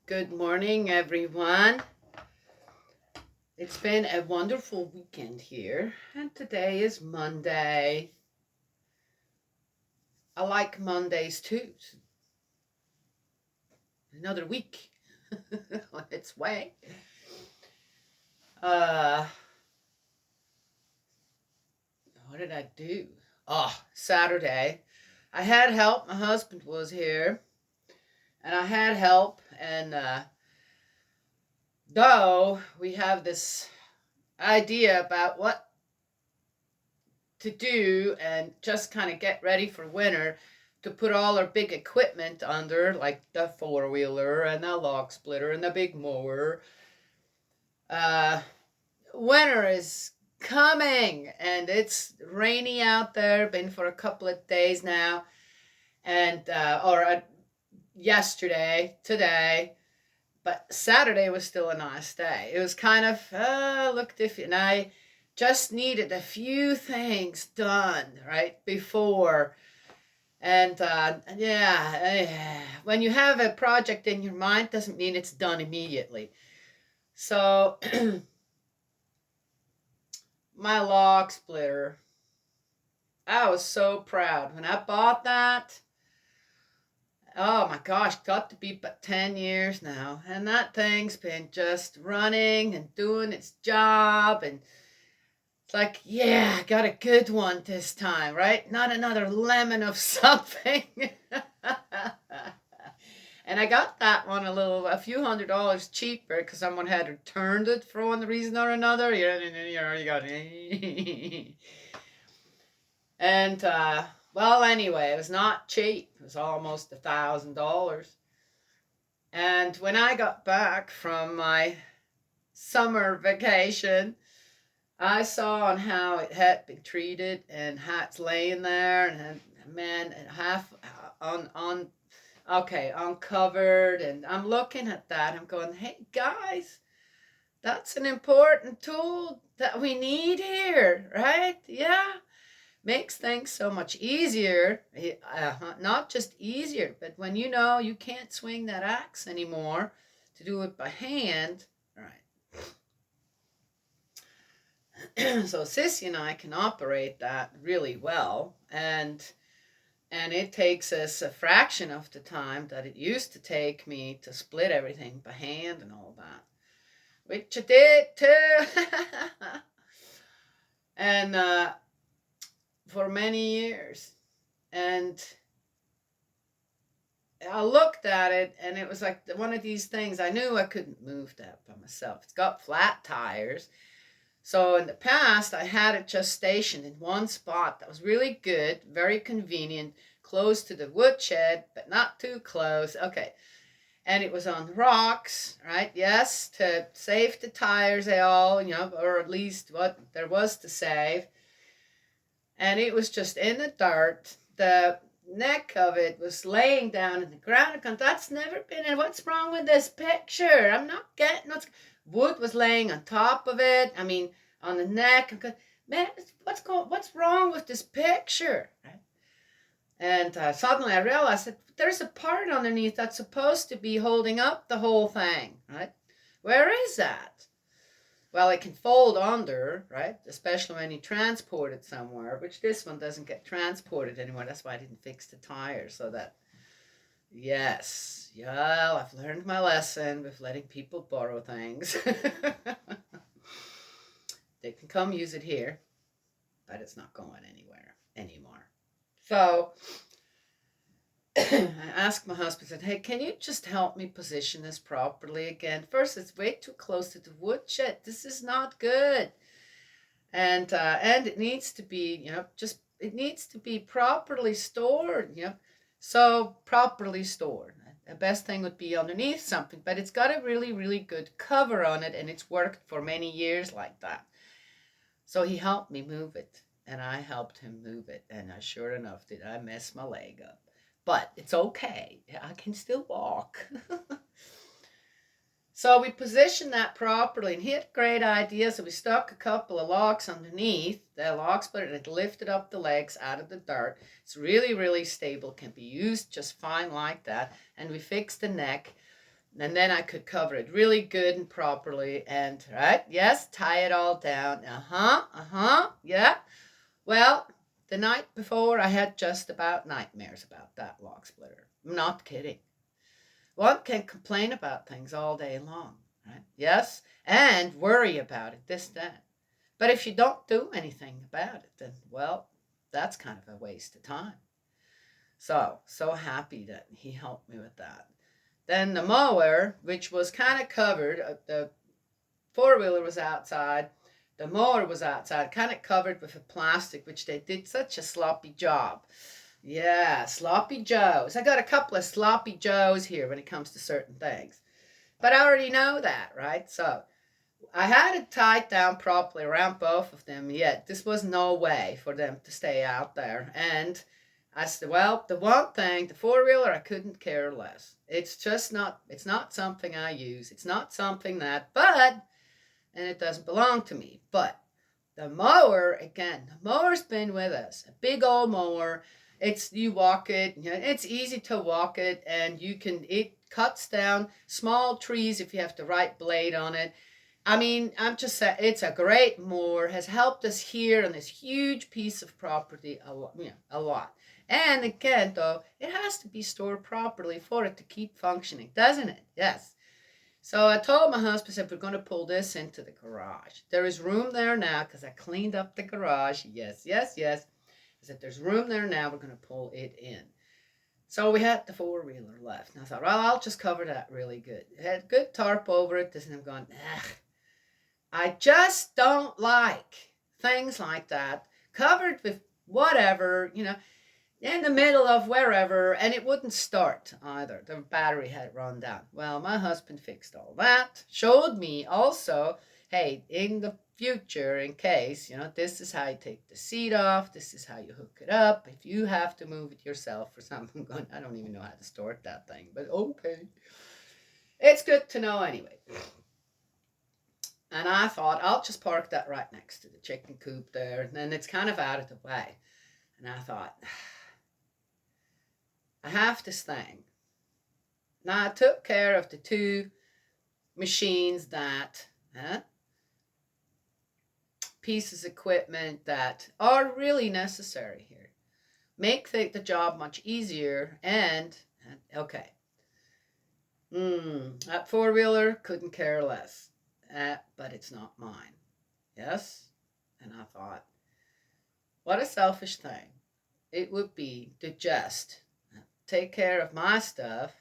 Good morning, everyone. It's been a wonderful weekend here, and today is Monday. I like Mondays too. Another week on its way. Uh, what did I do? Oh, Saturday. I had help. My husband was here, and I had help. And though we have this idea about what to do and just kind of get ready for winter to put all our big equipment under, like the four-wheeler and the log splitter and the big mower. Uh, Winter is coming and it's rainy out there, been for a couple of days now, and yesterday, today, but Saturday was still a nice day. It was kind of looked iffy, and I just needed a few things done right before. And when you have a project in your mind, doesn't mean it's done immediately. So my log splitter, I was so proud when I bought that. Oh my gosh, got to be but 10 years now. And that thing's been just running and doing its job. And it's like, yeah, I got a good one this time, right? Not another lemon of something. And I got that one a few $100s cheaper because someone had returned it for one reason or another. You got and well, anyway, it was not cheap. It was almost $1,000. And when I got back from my summer vacation, I saw on how it had been treated and how it's laying there, and man, half on okay, uncovered, and I'm looking at that. I'm going, hey guys, that's an important tool that we need here, right? Yeah, makes things so much easier. Not just easier, but when you know you can't swing that axe anymore, to do it by hand, right? So Sissy and I can operate that really well, and it takes us a fraction of the time that it used to take me to split everything by hand and all that, which I did too. And for many years. And I looked at it, and it was like one of these things. I knew I couldn't move that by myself. It's got flat tires. So in the past, I had it just stationed in one spot that was really good, very convenient, close to the woodshed, but not too close. Okay. And it was on rocks, right? Yes, to save the tires, they all, or at least what there was to save. And it was just in the dirt. The neck of it was laying down in the ground. That's never been. And what's wrong with this picture? I'm not getting what's. Wood was laying on top of it. I mean, on the neck. I'm going, man, what's wrong with this picture? Right? And suddenly I realized that there's a part underneath that's supposed to be holding up the whole thing, right? Where is that? Well, it can fold under, right? Especially when you transport it somewhere, which this one doesn't get transported anymore. That's why I didn't fix the tires, so that, yes, yeah, I've learned my lesson with letting people borrow things. They can come use it here, but it's not going anywhere anymore. So I asked my husband, said, hey, can you just help me position this properly again? First, it's way too close to the woodshed. This is not good. And it needs to be, it needs to be properly stored, So properly stored. The best thing would be underneath something, but it's got a really, really good cover on it, and it's worked for many years like that. So he helped me move it, and I helped him move it, and sure enough, did I mess my leg up. But it's okay. I can still walk. So we positioned that properly, and he had a great idea. So we stuck a couple of logs underneath the log splitter, and it lifted up the legs out of the dirt. It's really, really stable, can be used just fine like that. And we fixed the neck. And then I could cover it really good and properly. And, right, yes, tie it all down. Yeah. Well, the night before, I had just about nightmares about that log splitter. I'm not kidding. One can complain about things all day long, right? Yes, and worry about it, this, that. But if you don't do anything about it, then, well, that's kind of a waste of time. So happy that he helped me with that. Then the mower, which was kind of covered, the four-wheeler was outside, the mower was outside, kind of covered with a plastic, which they did such a sloppy job. Yeah, sloppy joes. I got a couple of sloppy joes here when it comes to certain things. But I already know that, right? So I had it tied down properly around both of them, yet this was no way for them to stay out there. And I said, well, the one thing, the four-wheeler, I couldn't care less. It's not something I use. It's not something that, and it doesn't belong to me. But the mower, again, the mower's been with us. A big old mower. You walk it, it's easy to walk it, and it cuts down small trees if you have the right blade on it. I mean, I'm just saying, it's a great mower, has helped us here on this huge piece of property a lot, a lot. And again, though, it has to be stored properly for it to keep functioning, doesn't it? Yes. So I told my husband, I said, we're going to pull this into the garage. There is room there now because I cleaned up the garage. Yes, yes, yes. I said, there's room there now. We're going to pull it in. So we had the four-wheeler left. And I thought, well, I'll just cover that really good. It had good tarp over it. And I'm going, I just don't like things like that covered with whatever, in the middle of wherever, and it wouldn't start either. The battery had run down. Well, my husband fixed all that, showed me also, hey, in the future, in case, this is how you take the seat off, this is how you hook it up. If you have to move it yourself or something, I don't even know how to start that thing, but okay. It's good to know anyway. And I thought, I'll just park that right next to the chicken coop there, and then it's kind of out of the way. And I thought, I have this thing. Now, I took care of the two machines pieces of equipment that are really necessary here. Make the job much easier okay. That four-wheeler, couldn't care less. But it's not mine. Yes? And I thought, what a selfish thing it would be to just take care of my stuff,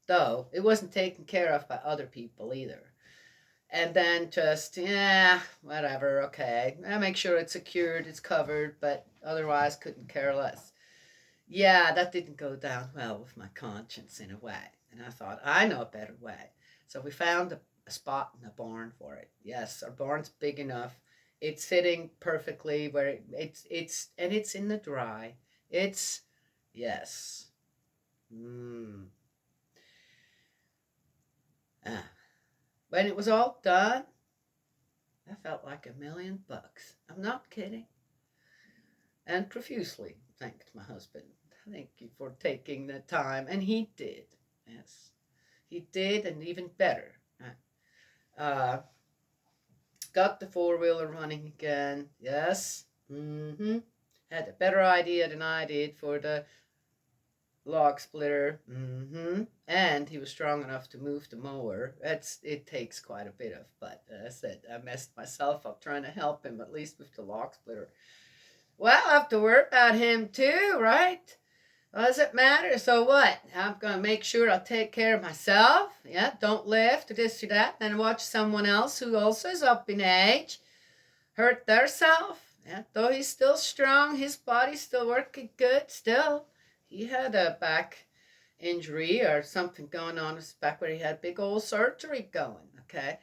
though it wasn't taken care of by other people either. And then just, whatever, okay. I make sure it's secured, it's covered, but otherwise couldn't care less. Yeah, that didn't go down well with my conscience in a way. And I thought, I know a better way. So we found a spot in the barn for it. Yes, our barn's big enough. It's sitting perfectly where it's in the dry. Yes. When it was all done, I felt like $1,000,000. I'm not kidding. And profusely thanked my husband. Thank you for taking the time. And he did. Yes. He did, and even better. Got the four-wheeler running again. Yes. Had a better idea than I did for the log splitter. And he was strong enough to move the mower. It takes quite a bit of, but I said I messed myself up trying to help him, at least with the log splitter. Well, I have to worry about him too, right? What does it matter? So what? I'm going to make sure I'll take care of myself. Yeah, don't lift or this or that. Then watch someone else who also is up in age hurt theirself. Yeah, though he's still strong, his body's still working good still. He had a back injury or something going on in his back where he had big old surgery going, okay?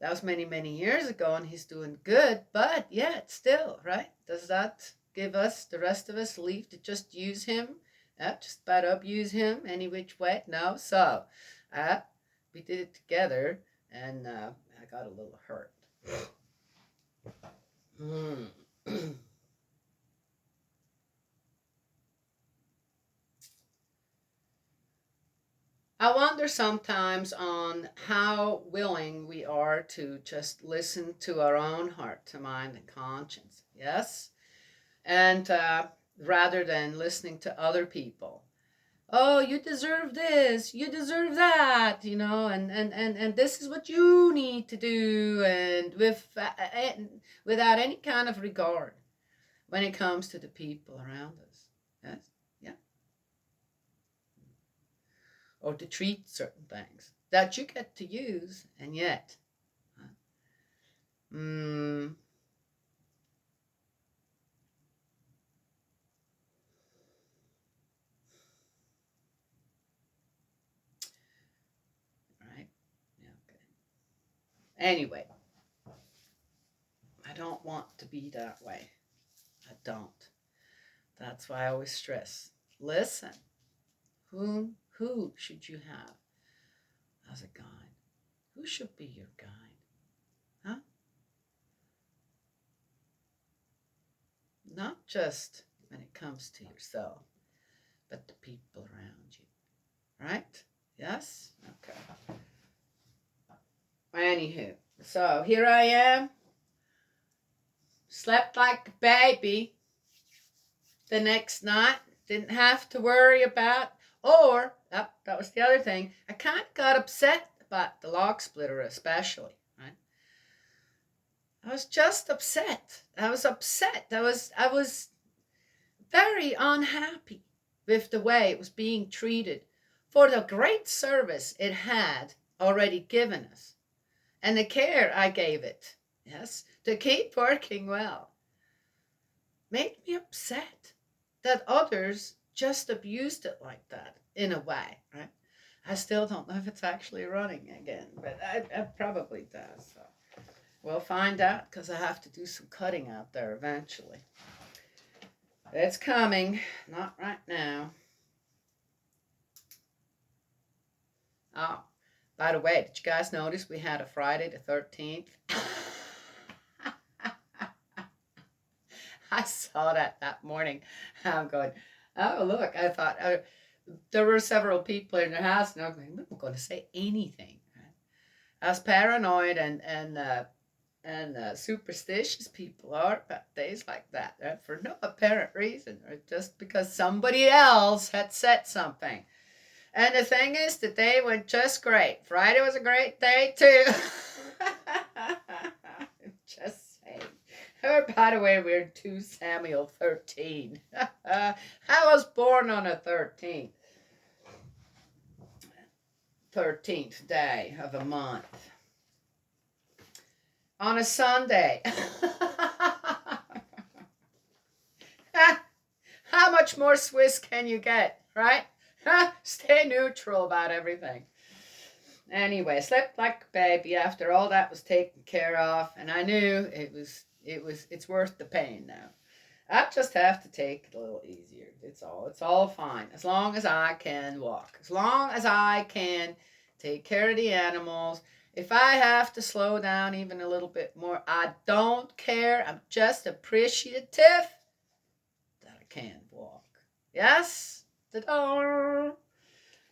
That was many, many years ago, and he's doing good, but yet still, right? Does that give us, the rest of us, leave to just use him? Just about abuse him any which way? No. So we did it together, and I got a little hurt. I wonder sometimes on how willing we are to just listen to our own heart, to mind, and conscience. Yes? And rather than listening to other people. Oh, you deserve this, you deserve that, and this is what you need to do, and without any kind of regard when it comes to the people around us. Yes? Yeah. Or to treat certain things that you get to use, and yet, mm, right? Yeah, okay. Anyway, I don't want to be that way. I don't. That's why I always stress. Listen, who should you have as a guide? Who should be your guide? Huh? Not just when it comes to yourself, but the people around you. Right? Yes? Okay. Anywho, so here I am. Slept like a baby the next night. Didn't have to worry about, or, that was the other thing. I kind of got upset about the log splitter, especially. Right? I was just upset. I was upset. I was very unhappy with the way it was being treated for the great service it had already given us and the care I gave it, yes, to keep working well. Made me upset that others just abused it like that in a way, right? I still don't know if it's actually running again, but it probably does. So we'll find out because I have to do some cutting out there eventually. It's coming, not right now. Oh, by the way, did you guys notice we had a Friday the 13th? I saw that morning. I'm going, oh, look, I thought there were several people in the house, and I'm going, I'm not going to say anything. As paranoid and superstitious people are about days like that, right? For no apparent reason, or just because somebody else had said something. And the thing is, the day went just great. Friday was a great day too. Just saying. Oh, by the way, we're in 2 Samuel 13. I was born on a 13th day of a month. On a Sunday. How much more Swiss can you get, right? Stay neutral about everything. Anyway, slept like a baby after all that was taken care of, and I knew it's worth the pain now. I just have to take it a little easier. It's all fine. As long as I can walk. As long as I can take care of the animals. If I have to slow down even a little bit more, I don't care. I'm just appreciative that I can walk. Yes? Ta-da!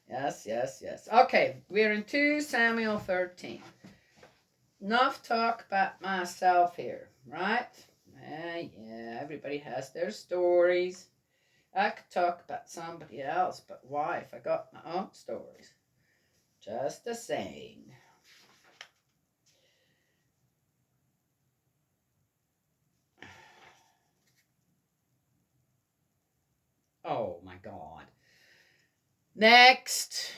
Yes. Okay, we're in 2 Samuel 13. Enough talk about myself here, right? Yeah, everybody has their stories. I could talk about somebody else, but why if I got my own stories? Just the same. Oh my God. Next.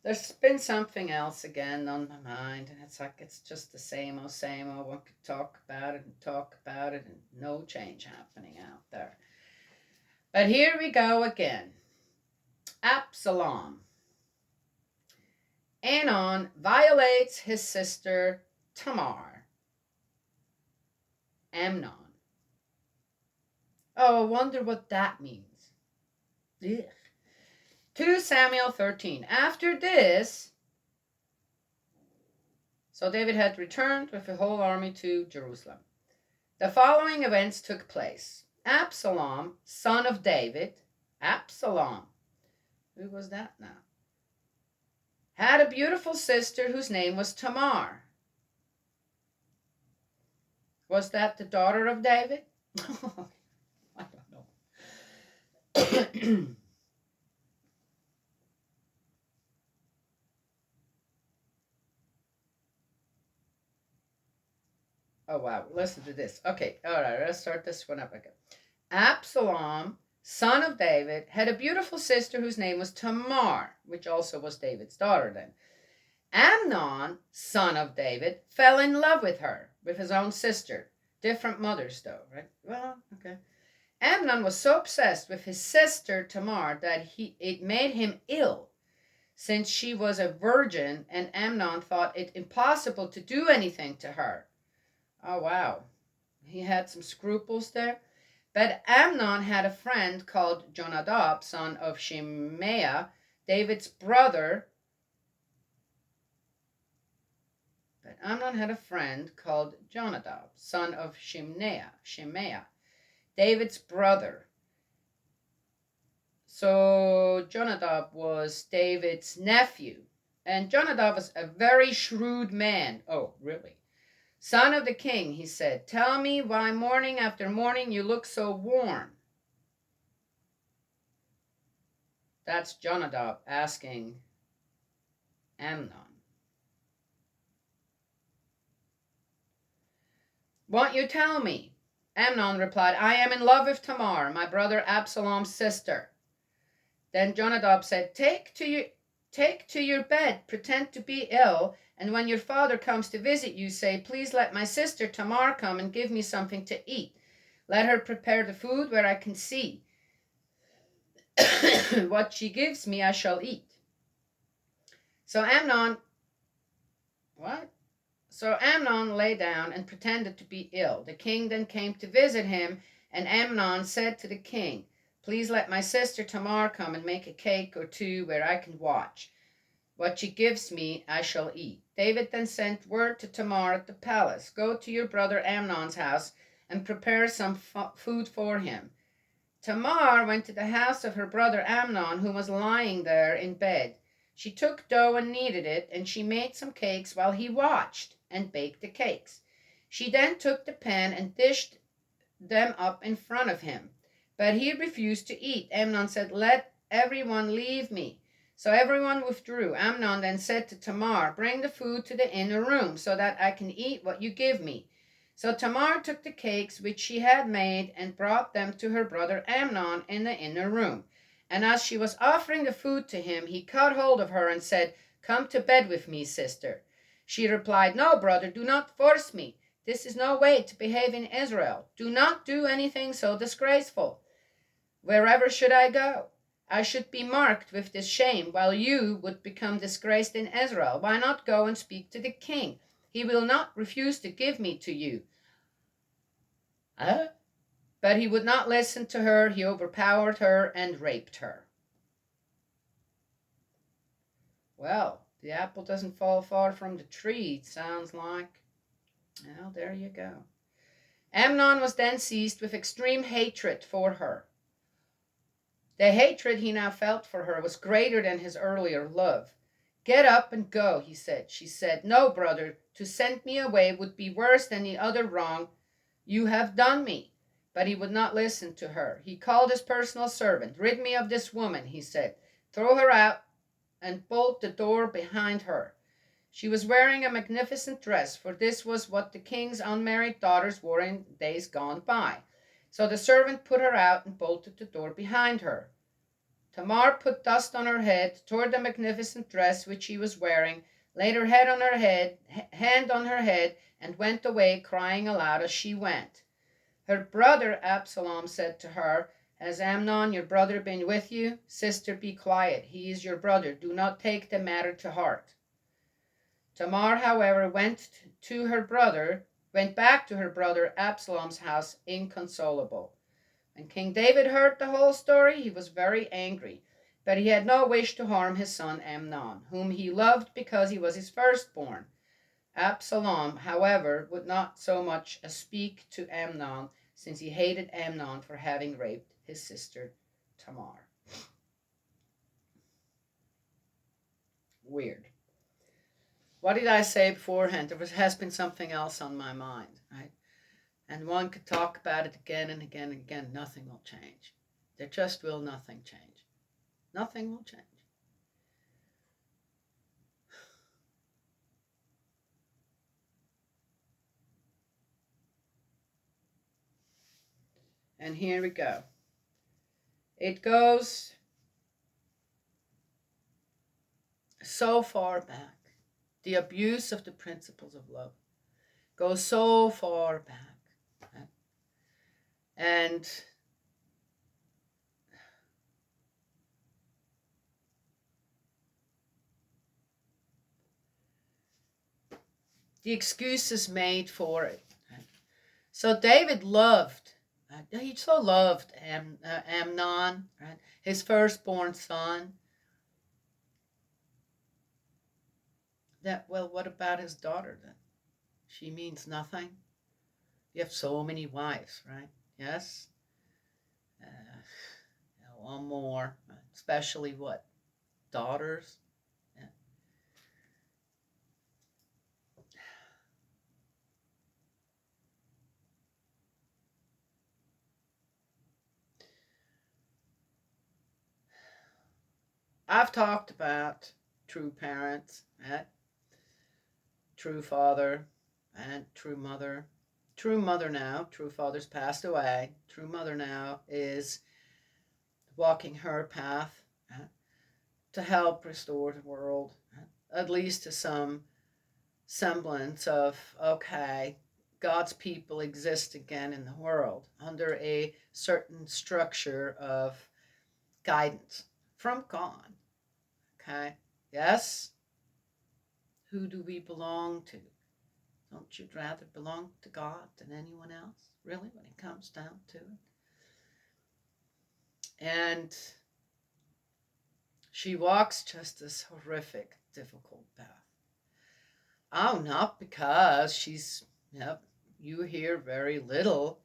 There's been something else again on my mind, and it's like it's just the same old, same old. One could talk about it and talk about it, and no change happening out there. But here we go again. Absalom. Amnon violates his sister Tamar. Amnon. Oh, I wonder what that means. Ugh. 2 Samuel 13. After this, so David had returned with the whole army to Jerusalem. The following events took place. Absalom, son of David, Absalom, Who was that now? Had a beautiful sister whose name was Tamar. Was that the daughter of David? I don't know. Oh, wow. Listen to this. Okay, all right, let's start this one up again. Absalom, son of David, had a beautiful sister whose name was Tamar, which also was David's daughter then. Amnon, son of David, fell in love with her, with his own sister. Different mothers, though, right? Well, okay. Amnon was so obsessed with his sister Tamar that it made him ill, since she was a virgin, and Amnon thought it impossible to do anything to her. Oh, wow. He had some scruples there. But Amnon had a friend called Jonadab, son of Shimea, David's brother. But Amnon had a friend called Jonadab, son of Shimea, David's brother. So Jonadab was David's nephew. And Jonadab was a very shrewd man. Oh, really? Son of the king, he said, tell me why morning after morning you look so worn. That's Jonadab asking Amnon. Won't you tell me? Amnon replied, I am in love with Tamar, my brother Absalom's sister. Then Jonadab said, Take to your bed, pretend to be ill, and when your father comes to visit you, say, Please let my sister Tamar come and give me something to eat. Let her prepare the food where I can see. What she gives me, I shall eat. So Amnon lay down and pretended to be ill. The king then came to visit him, and Amnon said to the king, Please let my sister Tamar come and make a cake or two where I can watch. What she gives me, I shall eat. David then sent word to Tamar at the palace, Go to your brother Amnon's house and prepare some food for him. Tamar went to the house of her brother Amnon, who was lying there in bed. She took dough and kneaded it, and she made some cakes while he watched and baked the cakes. She then took the pan and dished them up in front of him. But he refused to eat. Amnon said, Let everyone leave me. So everyone withdrew. Amnon then said to Tamar, Bring the food to the inner room, so that I can eat what you give me. So Tamar took the cakes which she had made and brought them to her brother Amnon in the inner room. And as she was offering the food to him, he caught hold of her and said, Come to bed with me, sister. She replied, No, brother, do not force me. This is no way to behave in Israel. Do not do anything so disgraceful. Wherever should I go? I should be marked with this shame, while you would become disgraced in Israel. Why not go and speak to the king? He will not refuse to give me to you. But he would not listen to her. He overpowered her and raped her. Well, the apple doesn't fall far from the tree, it sounds like. Well, there you go. Amnon was then seized with extreme hatred for her. The hatred he now felt for her was greater than his earlier love. Get up and go, he said. She said, No, brother, to send me away would be worse than the other wrong you have done me. But he would not listen to her. He called his personal servant. Rid me of this woman, he said. Throw her out and bolt the door behind her. She was wearing a magnificent dress, for this was what the king's unmarried daughters wore in days gone by. So the servant put her out and bolted the door behind her. Tamar put dust on her head, tore the magnificent dress which she was wearing, laid her head on her head, hand on her head, and went away, crying aloud as she went. Her brother Absalom said to her, Has Amnon your brother been with you? Sister, be quiet. He is your brother. Do not take the matter to heart. Tamar, however, went back to her brother Absalom's house inconsolable. When King David heard the whole story, he was very angry, but he had no wish to harm his son Amnon, whom he loved because he was his firstborn. Absalom, however, would not so much as speak to Amnon, since he hated Amnon for having raped his sister Tamar. weird. What did I say beforehand? Has been something else on my mind, right? And one could talk about it again and again and again. Nothing will change. There just will nothing change. Nothing will change. And here we go. It goes so far back. The abuse of the principles of love goes so far back. Right? And the excuses made for it. Right? So David loved, he so loved Amnon, right? His firstborn son. Well, what about his daughter then? She means nothing. You have so many wives, right? Yes. One more, especially what? Daughters. Yeah. I've talked about true parents, right? True father and true mother. True mother now, true father's passed away. True mother now is walking her path to help restore the world, at least to some semblance of, okay, God's people exist again in the world under a certain structure of guidance from God. Okay? Yes? Who do we belong to? Don't you rather belong to God than anyone else, really, when it comes down to it? And she walks just this horrific, difficult path. Oh, not because she's, you hear very little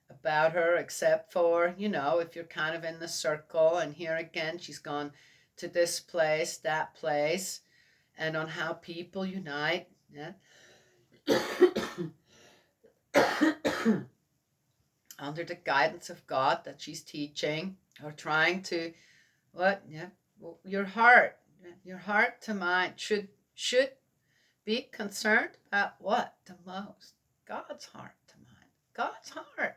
about her except for, if you're kind of in the circle, and here again, she's gone to this place, that place, and on how people unite. Yeah. Under the guidance of God that she's teaching or trying to, your heart to mind should be concerned about what the most? God's heart to mind. God's heart.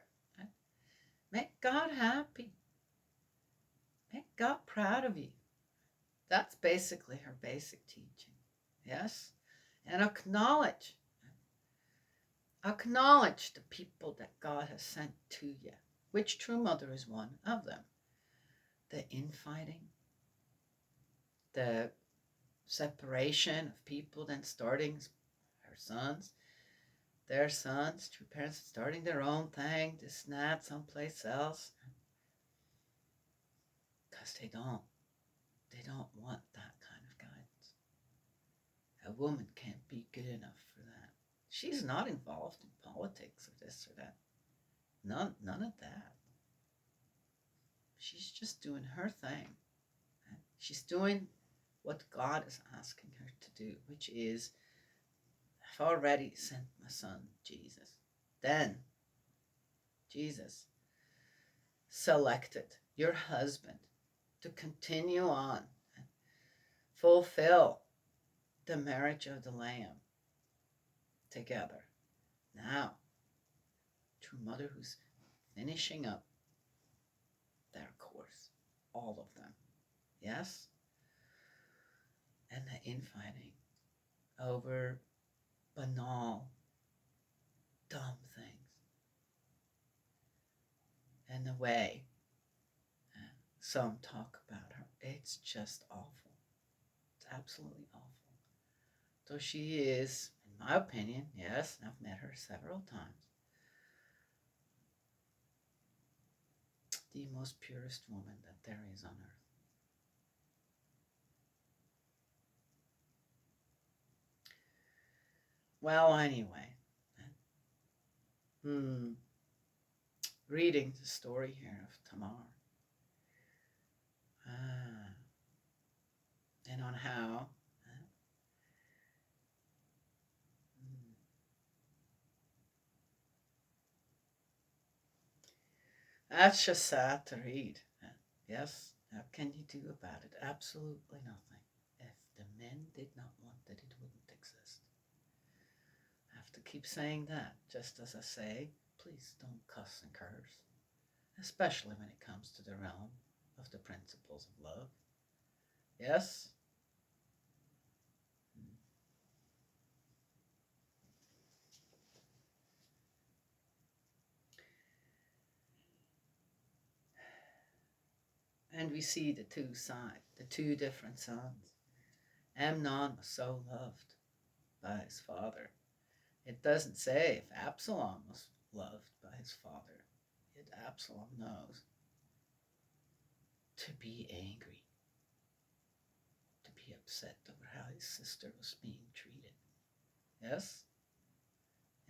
Make God happy. Make God proud of you. That's basically her basic teaching. Yes? And acknowledge the people that God has sent to you, which True Mother is one of them. The infighting, the separation of people, then starting their sons, true parents starting their own thing, this and that, someplace else. Because they don't want that kind of guidance. A woman can't be good enough for that. She's not involved in politics or this or that. None of that. She's just doing her thing. She's doing what God is asking her to do, which is, I've already sent my son, Jesus. Then, Jesus selected your husband to continue on and fulfill the marriage of the Lamb together. Now, True Mother who's finishing up their course, all of them. Yes? And the infighting over banal, dumb things. And the way some talk about her, it's just awful. It's absolutely awful. So she is, in my opinion, yes, and I've met her several times, the most purest woman that there is on earth. Well, anyway, reading the story here of Tamar, and on how That's just sad to read. Yes, what can you do about it? Absolutely nothing. If the men did not want it, it wouldn't exist. I have to keep saying that, just as I say, please don't cuss and curse, especially when it comes to the realm of the principles of love. Yes? And we see the two sides, the two different sons. Amnon was so loved by his father. It doesn't say if Absalom was loved by his father. Yet Absalom knows to be angry, to be upset over how his sister was being treated. Yes?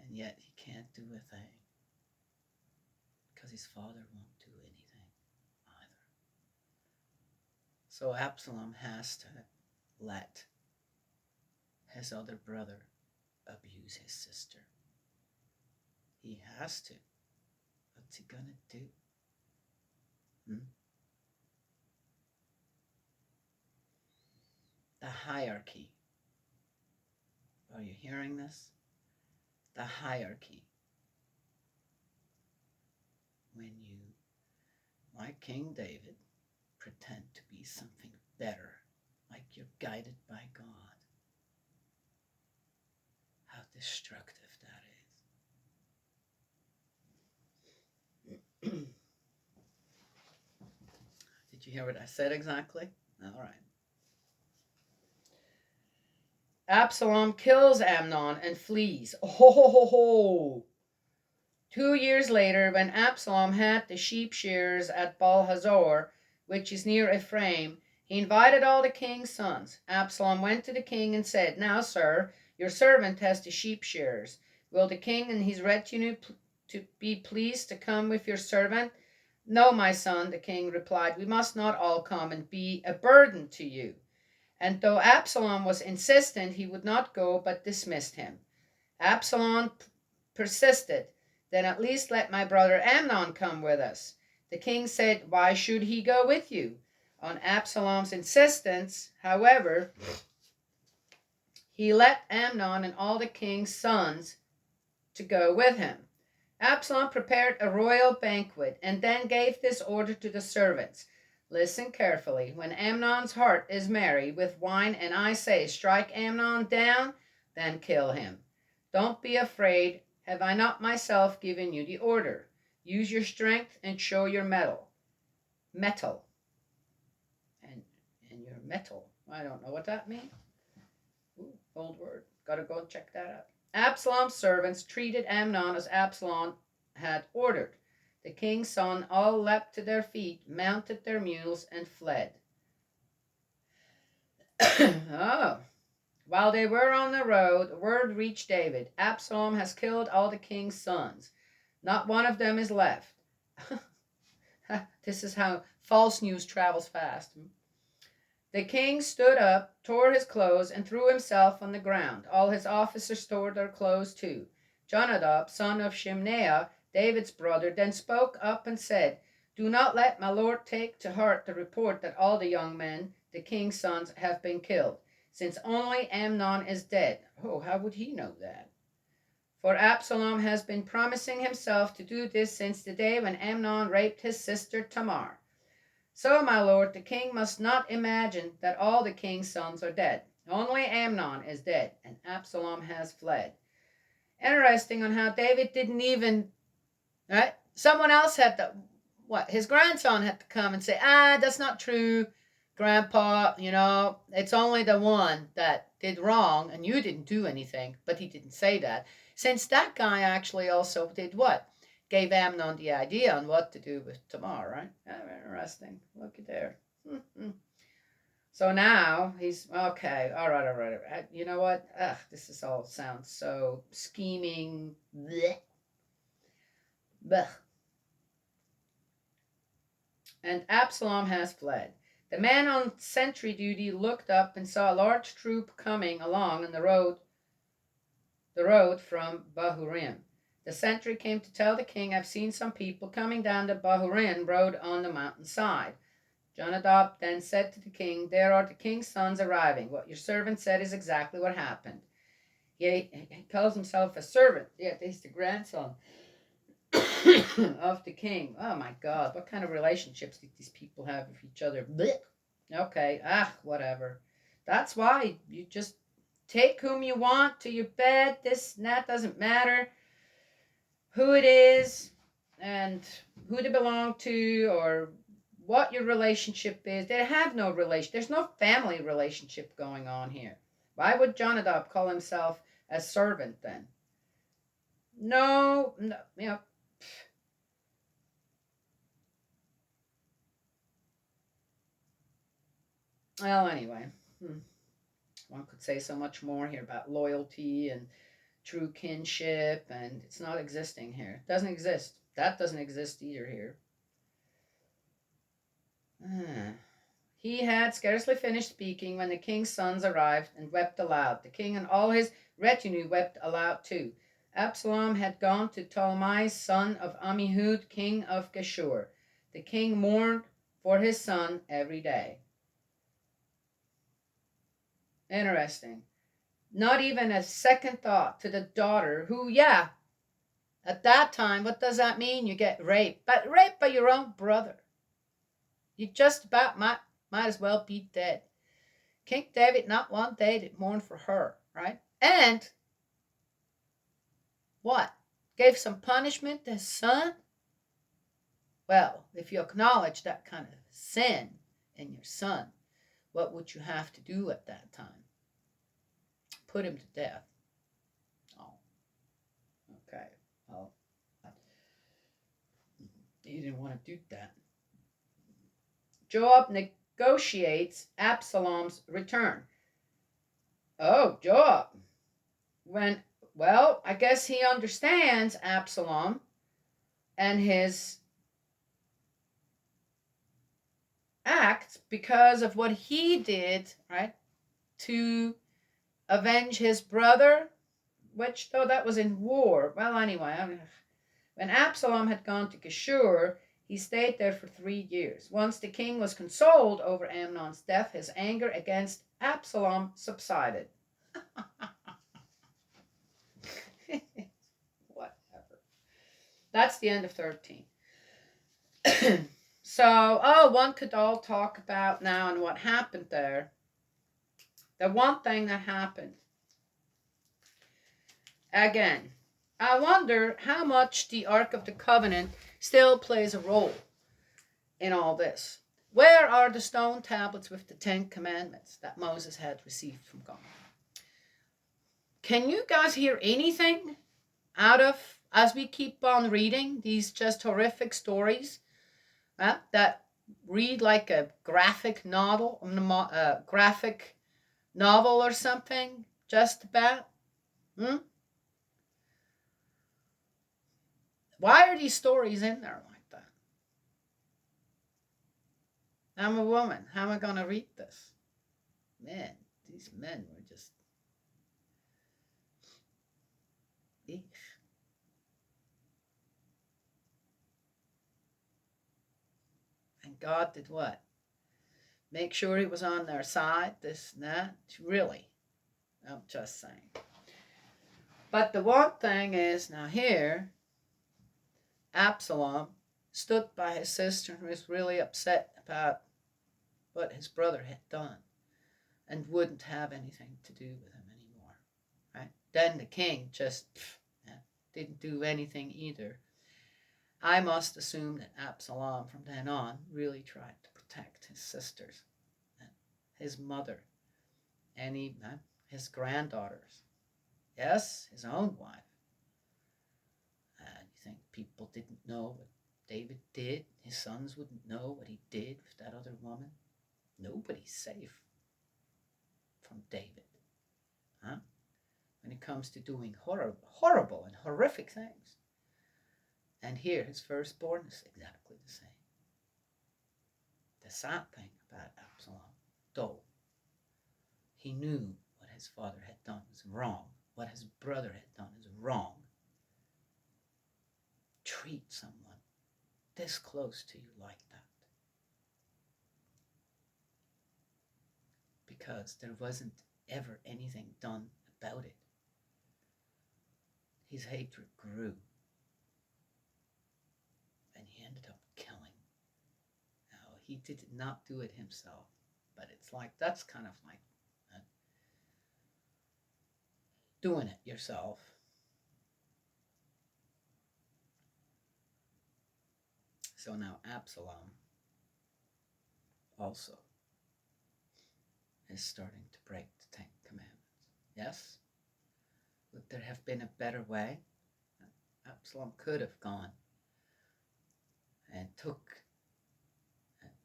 And yet he can't do a thing because his father won't do anything either. So Absalom has to let his other brother abuse his sister. He has to. What's he gonna do? The hierarchy. Are you hearing this? The hierarchy. When you, like King David, pretend to be something better, like you're guided by God. How destructive that is. Did you hear what I said exactly? All right. Absalom kills Amnon and flees. Oh, ho, ho, ho. 2 years later, when Absalom had the sheep shearers at Baal-hazor, which is near Ephraim, he invited all the king's sons. Absalom went to the king and said, "Now, sir, your servant has the sheep shearers. Will the king and his retinue to be pleased to come with your servant?" "No, my son," the king replied, "we must not all come and be a burden to you." And though Absalom was insistent, he would not go, but dismissed him. Absalom persisted. "Then at least let my brother Amnon come with us." The king said, "Why should he go with you?" On Absalom's insistence, however, he let Amnon and all the king's sons to go with him. Absalom prepared a royal banquet and then gave this order to the servants. "Listen carefully. When Amnon's heart is merry with wine and I say, 'Strike Amnon down,' then kill him. Don't be afraid. Have I not myself given you the order? Use your strength and show your mettle. And your mettle. I don't know what that means. Ooh, old word. Gotta go and check that out." Absalom's servants treated Amnon as Absalom had ordered. The king's sons all leapt to their feet, mounted their mules, and fled. Oh. While they were on the road, word reached David, "Absalom has killed all the king's sons. Not one of them is left." This is how false news travels fast. The king stood up, tore his clothes, and threw himself on the ground. All his officers tore their clothes too. Jonadab, son of Shimneiah, David's brother, then spoke up and said, "Do not let my lord take to heart the report that all the young men, the king's sons, have been killed, since only Amnon is dead." Oh, how would he know that? "For Absalom has been promising himself to do this since the day when Amnon raped his sister Tamar. So, my lord, the king must not imagine that all the king's sons are dead. Only Amnon is dead, and Absalom has fled." Interesting on how David didn't even, right? Someone else had to, his grandson had to come and say, "That's not true, Grandpa, it's only the one that did wrong, and you didn't do anything." But he didn't say that, since that guy actually also did what? Gave Amnon the idea on what to do with Tamar, right? Interesting. Look at there. So now he's, okay, all right. You know what? This all sounds so scheming. Blech. Blech. And Absalom has fled. The man on sentry duty looked up and saw a large troop coming along on the road from Bahurim. The sentry came to tell the king, I've seen some people coming down the Bahurim road on the mountainside. Jonadab then said to the king, there are the king's sons arriving. What your servant said is exactly what happened. He calls himself a servant, yet he's the grandson of the king. Oh my God, what kind of relationships did these people have with each other? Blech. Okay, whatever. That's why you just take whom you want to your bed. This and that doesn't matter who it is and who they belong to or what your relationship is. They have no relation. There's no family relationship going on here. Why would Jonadab call himself a servant then? No, you know. Well, anyway, one could say so much more here about loyalty and true kinship, and it's not existing here. It doesn't exist. That doesn't exist either here. He had scarcely finished speaking when the king's sons arrived and wept aloud. The king and all his retinue wept aloud too. Absalom had gone to Ptolemy, son of Ammihud, king of Geshur. The king mourned for his son every day. Interesting. Not even a second thought to the daughter who, at that time, what does that mean? You get raped. But raped by your own brother. You just about might as well be dead. King David, not one day did mourn for her, right? And what? Gave some punishment to his son? Well, if you acknowledge that kind of sin in your son, what would you have to do at that time? Put him to death. Oh, okay. Well, he didn't want to do that. Joab negotiates Absalom's return. Oh, Joab. I guess he understands Absalom and his acts because of what he did, right, to avenge his brother, which, though that was in war. Well, anyway, when Absalom had gone to Geshur, he stayed there for 3 years. Once the king was consoled over Amnon's death, his anger against Absalom subsided. Whatever. That's the end of 13. So, one could all talk about now and what happened there. The one thing that happened. Again, I wonder how much the Ark of the Covenant still plays a role in all this. Where are the stone tablets with the 10 commandments that Moses had received from God? Can you guys hear anything out of, as we keep on reading these just horrific stories that read like a graphic novel or something, just about? Why are these stories in there like that? I'm a woman. How am I going to read this? Man, these men were just... Eesh. And God did what? Make sure he was on their side, this and that? Really? I'm just saying. But the one thing is, now here, Absalom stood by his sister and was really upset about what his brother had done and wouldn't have anything to do with him anymore. Right? Then the king just didn't do anything either. I must assume that Absalom from then on really tried to protect his sisters, his mother, and even his granddaughters. Yes, his own wife. You think people didn't know what David did? His sons wouldn't know what he did with that other woman? Nobody's safe from David. When it comes to doing horrible and horrific things. And here, his firstborn is exactly the same. The sad thing about Absalom, though, he knew what his father had done was wrong. What his brother had done is wrong. treat someone this close to you like that. Because there wasn't ever anything done about it. His hatred grew. And he ended up killing. Now, he did not do it himself. But it's like, that's kind of like doing it yourself. So now Absalom also is starting to break the 10 Commandments. Yes? Would there have been a better way? Absalom could have gone and took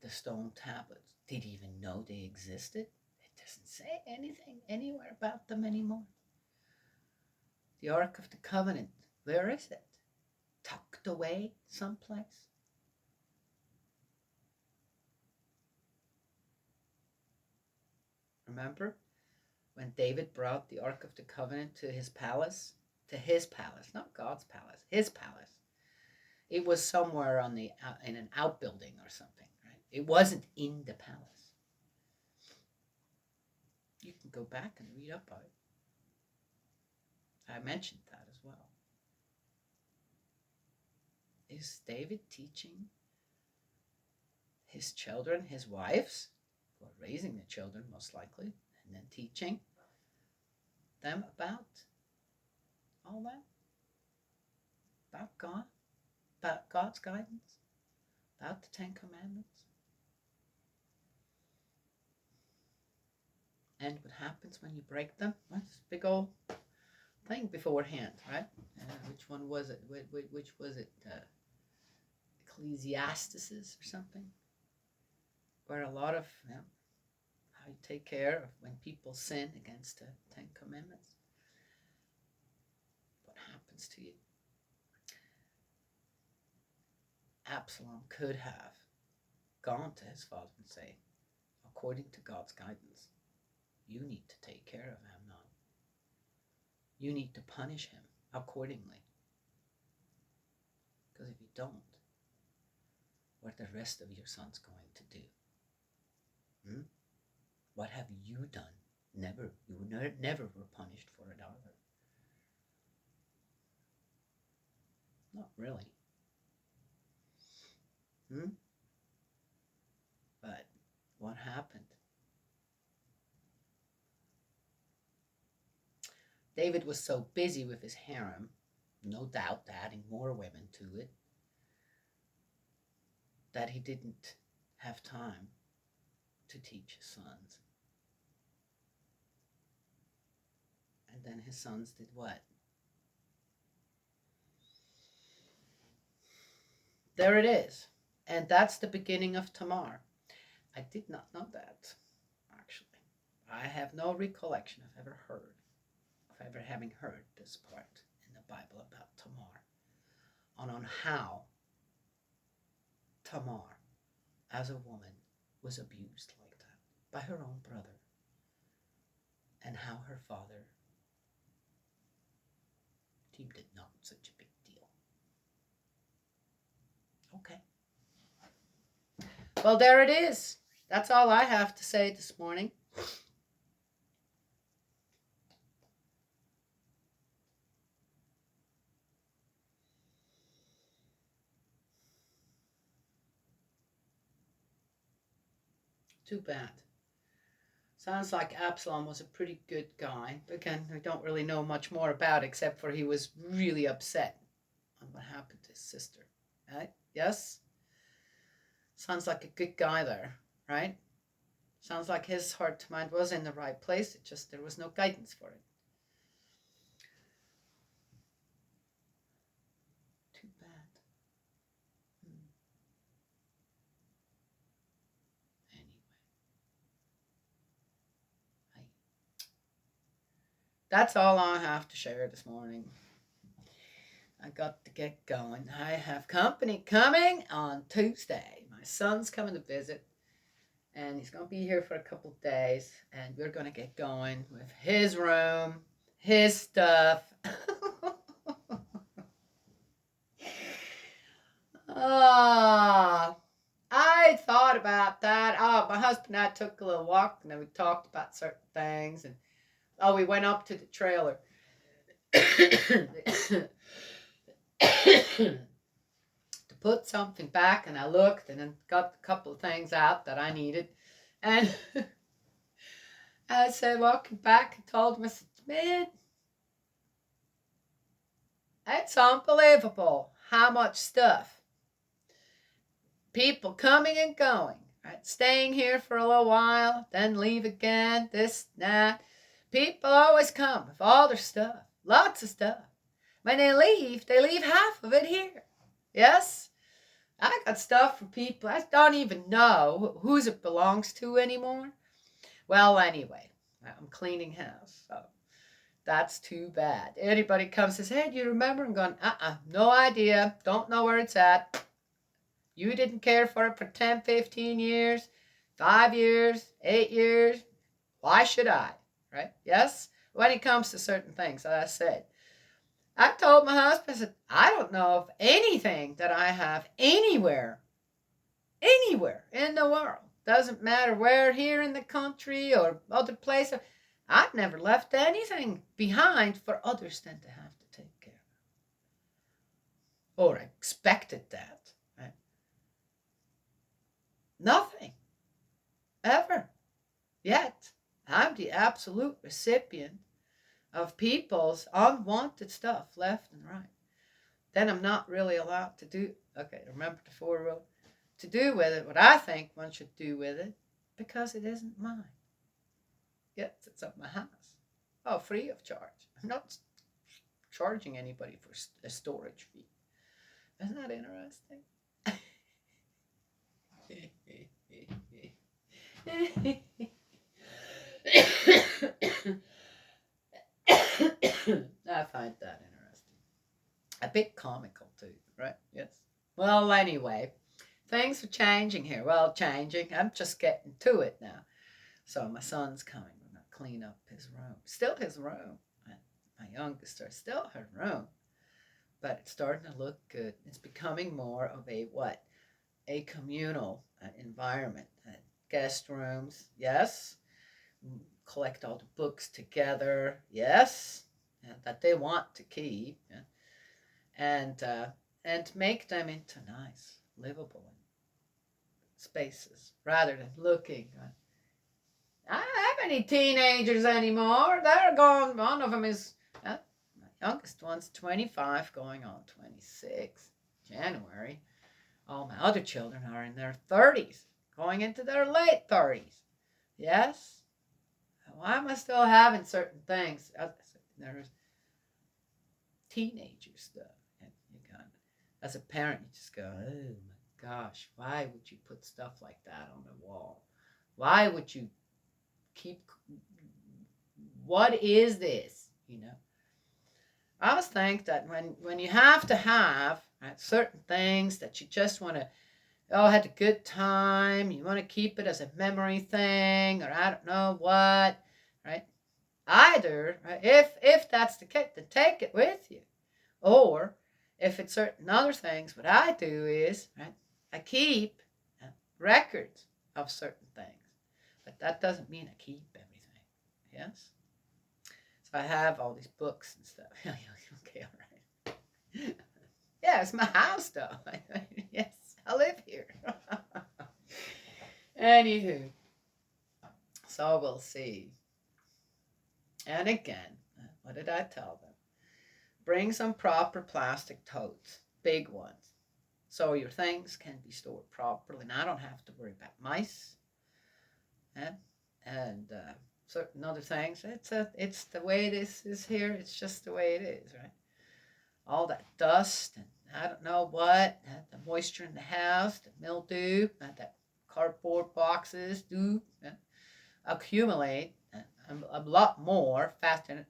the stone tablets. Did he even know they existed? It doesn't say anything anywhere about them anymore. The Ark of the Covenant, where is it? Tucked away someplace? Remember when David brought the Ark of the Covenant to his palace? To his palace, not God's palace, his palace. It was somewhere in an outbuilding or something, right? It wasn't in the palace. You can go back and read up on it. I mentioned that as well. Is David teaching his children, his wives, who are raising the children most likely, and then teaching them about all that? About God? About God's guidance? About the 10 Commandments? And what happens when you break them? Well, it's a big old thing beforehand, right? Which one was it? Which was it? Ecclesiastes or something? Where a lot of how you take care of when people sin against the 10 Commandments. What happens to you? Absalom could have gone to his father and say, according to God's guidance, you need to take care of Amnon. You need to punish him accordingly. Because if you don't, what are the rest of your sons going to do? What have you done? You never were punished for it either. Not really. But what happened? David was so busy with his harem, no doubt adding more women to it, that he didn't have time to teach his sons. And then his sons did what? There it is. And that's the beginning of Tamar. I did not know that, actually. I have no recollection of ever having heard this part in the Bible about Tamar. On how Tamar, as a woman, was abused like that by her own brother. And how her father deemed it not such a big deal. Okay. Well, there it is. That's all I have to say this morning. Too bad. Sounds like Absalom was a pretty good guy. Again, I don't really know much more about it, except for he was really upset on what happened to his sister. Right? Yes? Sounds like a good guy there, right? Sounds like his heart to mind was in the right place. It just, there was no guidance for it. Too bad. That's all I have to share this morning. I got to get going. I have company coming on Tuesday. My son's coming to visit, and he's going to be here for a couple of days, and we're going to get going with his room, his stuff. Ah, I thought about that. Oh, my husband and I took a little walk, and then we talked about certain things, and we went up to the trailer to put something back, and I looked, and then got a couple of things out that I needed, and I said, walking back, and told him, I said, man, it's unbelievable how much stuff. People coming and going, right? Staying here for a little while, then leave again, this, that. People always come with all their stuff, lots of stuff. When they leave half of it here. Yes? I got stuff from people I don't even know whose it belongs to anymore. Well, anyway, I'm cleaning house, so that's too bad. Anybody comes and says, hey, do you remember? I'm going, no idea. Don't know where it's at. You didn't care for it for 10, 15 years, 5 years, 8 years. Why should I? Right? Yes? When it comes to certain things, as I said. I told my husband, I said, I don't know of anything that I have anywhere in the world. Doesn't matter where, here in the country or other places. I've never left anything behind for others than to have to take care of. Or expected that. Right? Nothing. Ever. Yet, I'm the absolute recipient of people's unwanted stuff left and right. Then I'm not really allowed to do, okay, remember the 4 rule, to do with it what I think one should do with it, because it isn't mine. Yes, it's at my house. Oh, free of charge. I'm not charging anybody for a storage fee. Isn't that interesting? I find that interesting. A bit comical too, right? Yes. Well, anyway, things are changing here. Well, changing. I'm just getting to it now. So my son's coming. We're going to clean up his room. Still his room. My youngest are still her room. But it's starting to look good. It's becoming more of a what? A communal environment. Guest rooms, yes. Collect all the books together, yes. That they want to keep. And make them into nice, livable spaces rather than looking. I don't have any teenagers anymore. They're gone. One of them is, my youngest one's 25, going on 26, January. All my other children are in their 30s, going into their late 30s. Yes? Why am I still having certain things? There's teenager stuff. As a parent, you just go, oh my gosh, why would you put stuff like that on the wall? Why would you what is this? I always think that when you have to have certain things that you just want to, had a good time, you want to keep it as a memory thing, or I don't know what, right? Either, right, if that's the case, then take it with you. Or if it's certain other things, what I do is, right, I keep records of certain things. But that doesn't mean I keep everything. Yes? So I have all these books and stuff. Okay, all right. Yeah, it's my house, though. Yes, I live here. Anywho, so we'll see. And again, what did I tell them? Bring some proper plastic totes, big ones, so your things can be stored properly. And I don't have to worry about mice and certain other things. It's the way this is here. It's just the way it is, right? All that dust and I don't know what, the moisture in the house, the mildew, that cardboard boxes do accumulate a lot more faster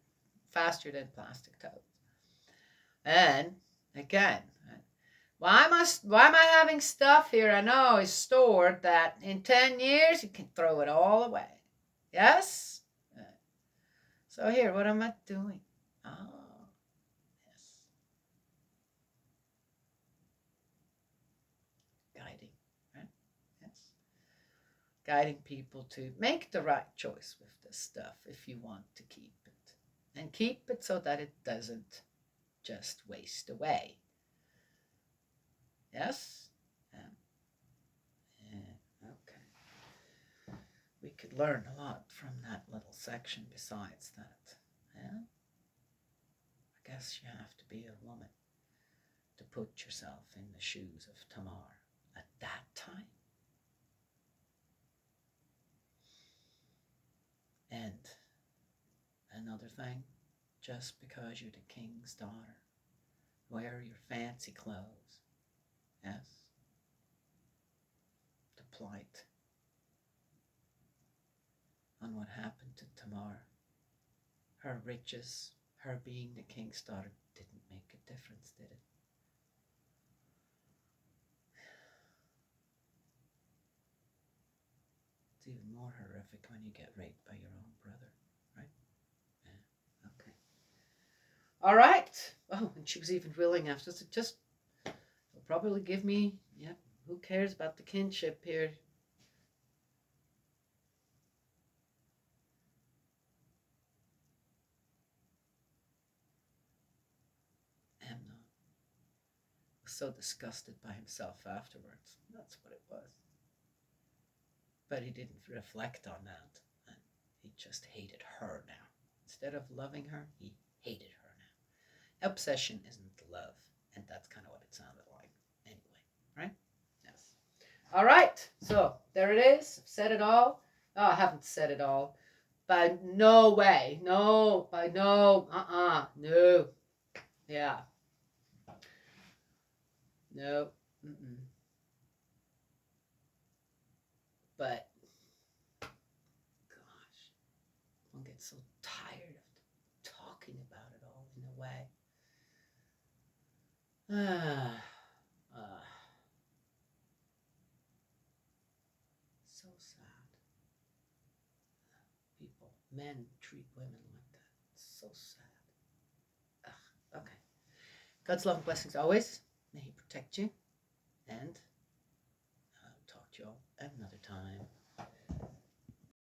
than plastic totes. And again, why am I having stuff here I know is stored that in 10 years you can throw it all away? Yes? So here, what am I doing? Oh, yes. guiding people to make the right choice with this stuff if you want to keep it. And keep it so that it doesn't just waste away. Yes? Okay. We could learn a lot from that little section besides that. Yeah? I guess you have to be a woman to put yourself in the shoes of Tamar at that time. And another thing, just because you're the king's daughter, wear your fancy clothes. Yes? The plight on what happened to Tamar. Her riches, her being the king's daughter, didn't make a difference, did it? It's even more horrific when you get raped by your own brother, right? Yeah. Okay. All right. Oh, and she was even willing after. So just, they'll probably give me, yeah, who cares about the kinship here? Amnon was so disgusted by himself afterwards. That's what it was. But he didn't reflect on that. And he just hated her now. Instead of loving her, he hated her now. Obsession isn't love. And that's kind of what it sounded like. Anyway, right? Yes. All right. So there it is. I've said it all. Oh, I haven't said it all. But no way. No. By no. No. Yeah. No. Mm-mm. But gosh, one gets so tired of talking about it all in a way. So sad. People, men treat women like that. It's so sad. Okay. God's love and blessings always. May He protect you. And I'll talk to you all another time.